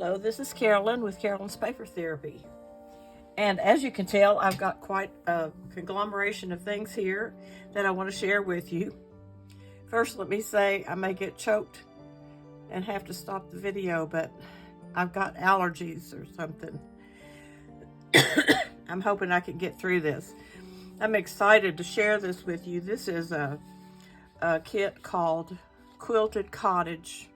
Hello, this is Carolyn with Carolyn's Paper Therapy. And as you can tell, I've got quite a conglomeration of things here that I want to share with you. First, let me say I may get choked and have to stop the video, but I've got allergies or something. I'm hoping I can get through this. I'm excited to share this with you. This is a kit called Quilted Cottage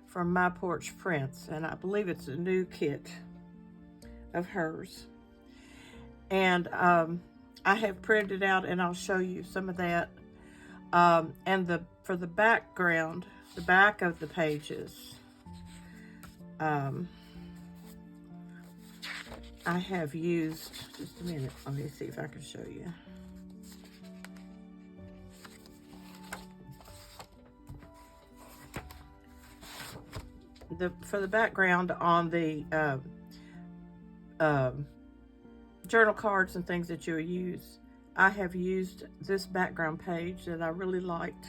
from My Porch Prints, and I believe it's a new kit of hers. And I have printed out, and I'll show you some of that. And for the background, the back of the pages, I have used, just a minute, let me see if I can show you. For the background on the journal cards and things that you'll use, I have used this background page that I really liked.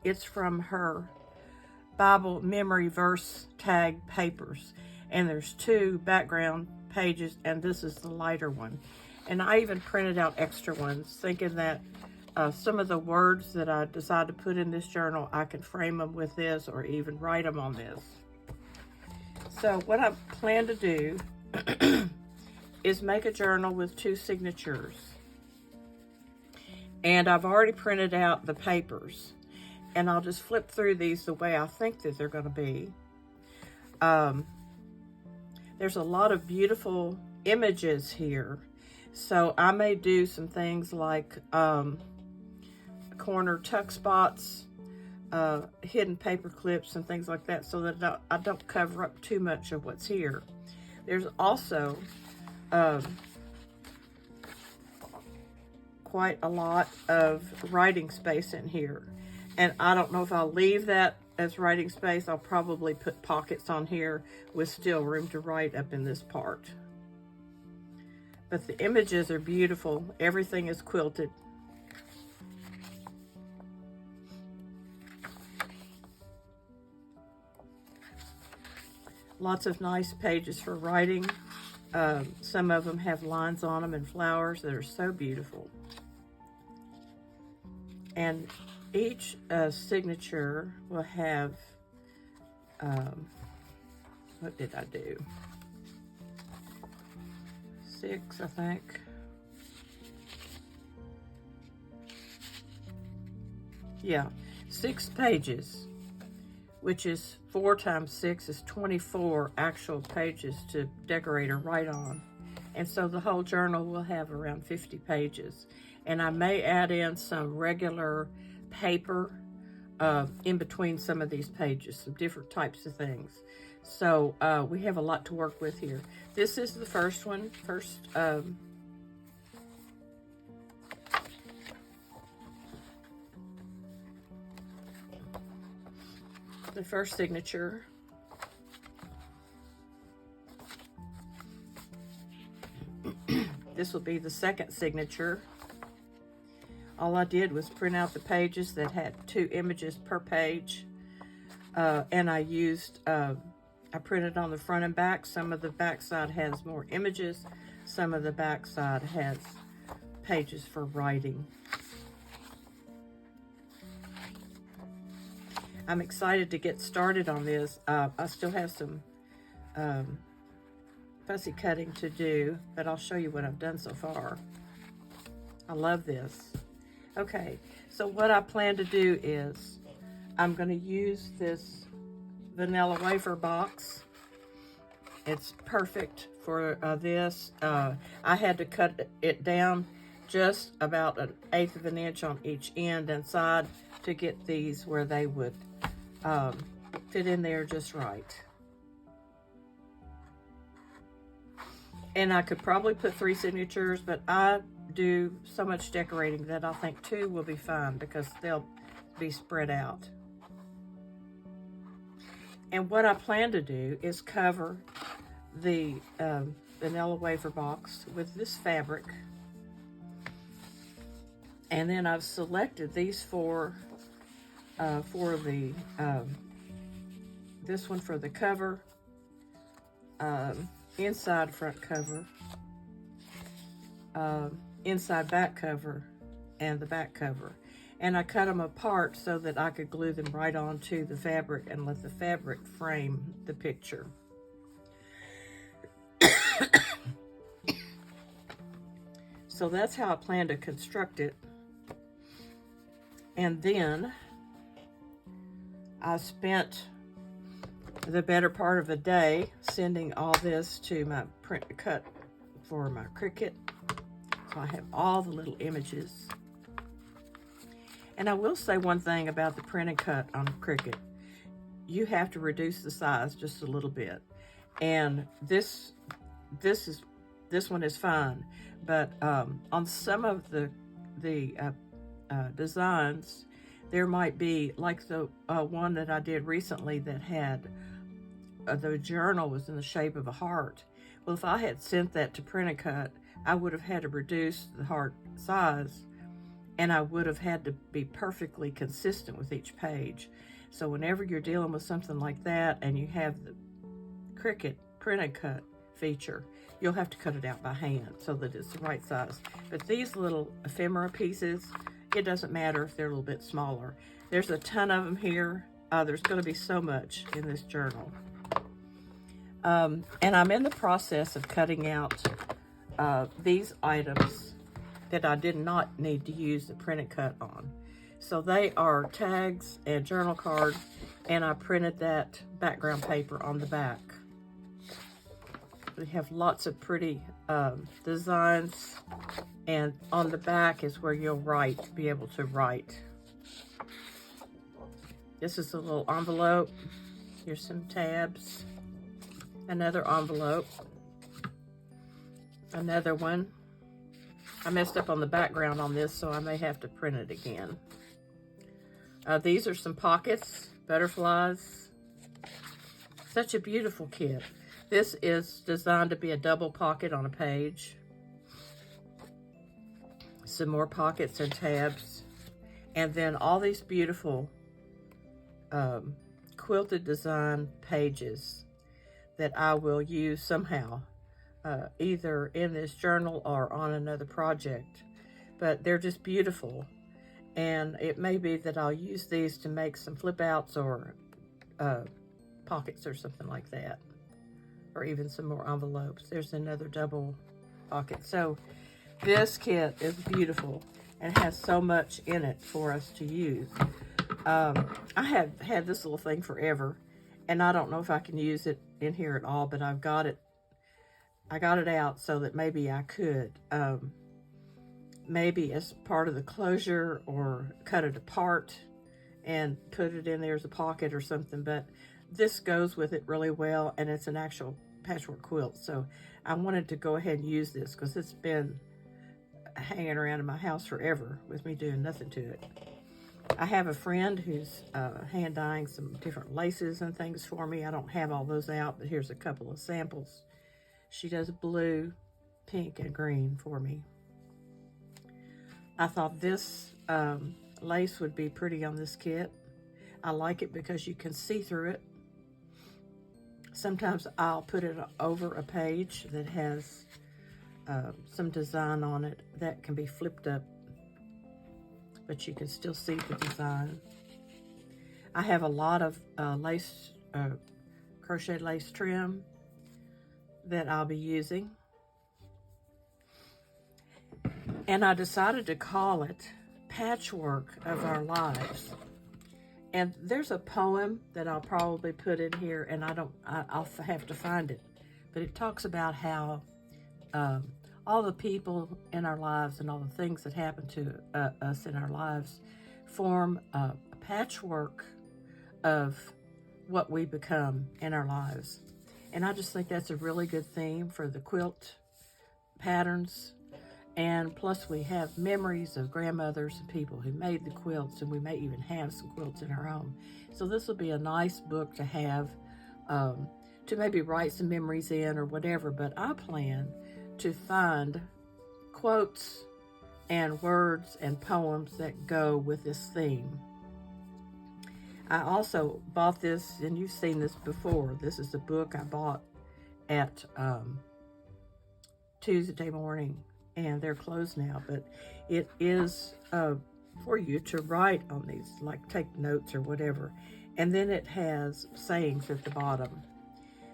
It's from her Bible memory verse tag papers, and there's two background pages, and this is the lighter one. And I even printed out extra ones, thinking that some of the words that I decide to put in this journal, I can frame them with this or even write them on this. So what I plan to do is make a journal with 2 signatures. And I've already printed out the papers. And I'll just flip through these the way I think that they're going to be. There's a lot of beautiful images here. So I may do some things like corner tuck spots, hidden paper clips and things like that, so that I don't cover up too much of what's here. There's also quite a lot of writing space in here, and I don't know if I'll leave that as writing space. I'll probably put pockets on here with still room to write up in this part. But the images are beautiful. Everything is quilted. Lots of nice pages for writing. Some of them have lines on them and flowers that are so beautiful. And each signature will have, what did I do? 6, I think. Yeah, 6 pages, which is 4 times 6 is 24 actual pages to decorate or write on. And so the whole journal will have around 50 pages. And I may add in some regular paper in between some of these pages, some different types of things. So we have a lot to work with here. This is the first one, the first signature. This will be the second signature. All I did was print out the pages that had 2 images per page, and I used, I printed on the front and back. Some of the back side has more images, some of the back side has pages for writing. I'm excited to get started on this. I still have some fussy cutting to do, but I'll show you what I've done so far. I love this. Okay, so what I plan to do is I'm going to use this vanilla wafer box. It's perfect for this. I had to cut it down just about 1/8 of an inch on each end and side to get these where they would fit in there just right. And I could probably put 3 signatures, but I do so much decorating that I think 2 will be fine because they'll be spread out. And what I plan to do is cover the vanilla wafer box with this fabric. And then I've selected these 4 for the, this one for the cover, inside front cover, inside back cover, and the back cover. And I cut them apart so that I could glue them right onto the fabric and let the fabric frame the picture. So that's how I plan to construct it. And then I spent the better part of a day sending all this to my print cut for my Cricut. So I have all the little images. And I will say one thing about the print and cut on Cricut. You have to reduce the size just a little bit. And this one is fine, but on some of the designs, there might be, like the one that I did recently that had the journal was in the shape of a heart. Well, if I had sent that to print and cut, I would have had to reduce the heart size, and I would have had to be perfectly consistent with each page. So whenever you're dealing with something like that and you have the Cricut print and cut feature, you'll have to cut it out by hand so that it's the right size. But these little ephemera pieces, it doesn't matter if they're a little bit smaller. There's a ton of them here. There's going to be so much in this journal. And I'm in the process of cutting out these items that I did not need to use the print and cut on. So they are tags and journal cards, and I printed that background paper on the back. We have lots of pretty designs, and on the back is where you'll write, be able to write. This is a little envelope. Here's some tabs. Another envelope. Another one. I messed up on the background on this, so I may have to print it again. These are some pockets, butterflies. Such a beautiful kit. This is designed to be a double pocket on a page. Some more pockets and tabs. And then all these beautiful quilted design pages that I will use somehow, either in this journal or on another project. But they're just beautiful. And it may be that I'll use these to make some flip outs or pockets or something like that. Or even some more envelopes. There's another double pocket. So this kit is beautiful and has so much in it for us to use. I have had this little thing forever, and I don't know if I can use it in here at all, but I've got it. I got it out so that maybe I could, maybe as part of the closure, or cut it apart and put it in there as a pocket or something. But this goes with it really well, and it's an actual patchwork quilt. So I wanted to go ahead and use this because it's been hanging around in my house forever with me doing nothing to it. I have a friend who's hand dyeing some different laces and things for me. I don't have all those out, but here's a couple of samples. She does blue, pink, and green for me. I thought this lace would be pretty on this kit. I like it because you can see through it. Sometimes I'll put it over a page that has some design on it that can be flipped up, but you can still see the design. I have a lot of lace, crochet lace trim that I'll be using. And I decided to call it Patchwork of Our Lives. And there's a poem that I'll probably put in here, and I'll have to find it. But it talks about how all the people in our lives and all the things that happen to us in our lives form a patchwork of what we become in our lives. And I just think that's a really good theme for the quilt patterns. And plus we have memories of grandmothers and people who made the quilts, and we may even have some quilts in our home. So this will be a nice book to have, to maybe write some memories in or whatever. But I plan to find quotes and words and poems that go with this theme. I also bought this, and you've seen this before. This is a book I bought at Tuesday morning, and they're closed now, but it is for you to write on these, like take notes or whatever. And then it has sayings at the bottom.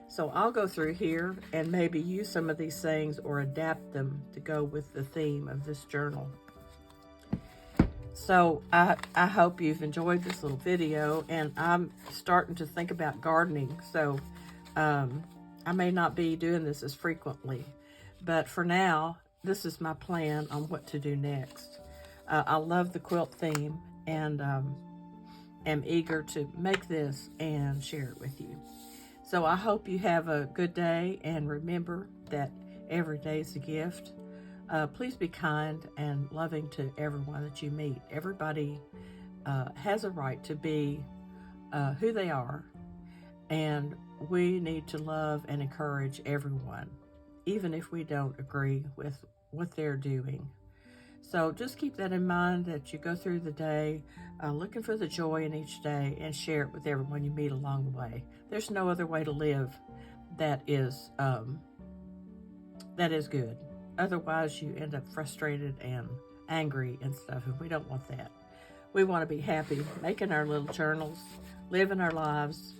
So I'll go through here and maybe use some of these sayings or adapt them to go with the theme of this journal. So I hope you've enjoyed this little video, and I'm starting to think about gardening. So I may not be doing this as frequently, but for now, this is my plan on what to do next. I love the quilt theme, and am eager to make this and share it with you. So I hope you have a good day, and remember that every day is a gift. Please be kind and loving to everyone that you meet. Everybody has a right to be who they are, and we need to love and encourage everyone, even if we don't agree with what they're doing. So just keep that in mind, that you go through the day looking for the joy in each day, and share it with everyone you meet along the way. There's no other way to live that is good. Otherwise, you end up frustrated and angry and stuff, and we don't want that. We want to be happy, making our little journals, living our lives,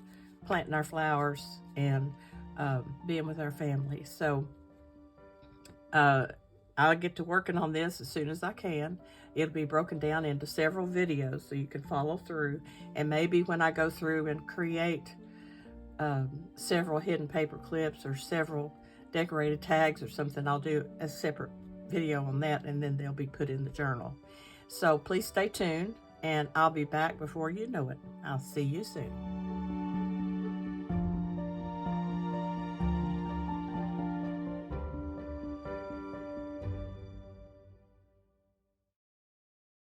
planting our flowers, and being with our family. So I'll get to working on this as soon as I can. It'll be broken down into several videos so you can follow through. And maybe when I go through and create several hidden paper clips or several decorated tags or something, I'll do a separate video on that, and then they'll be put in the journal. So please stay tuned, and I'll be back before you know it. I'll see you soon.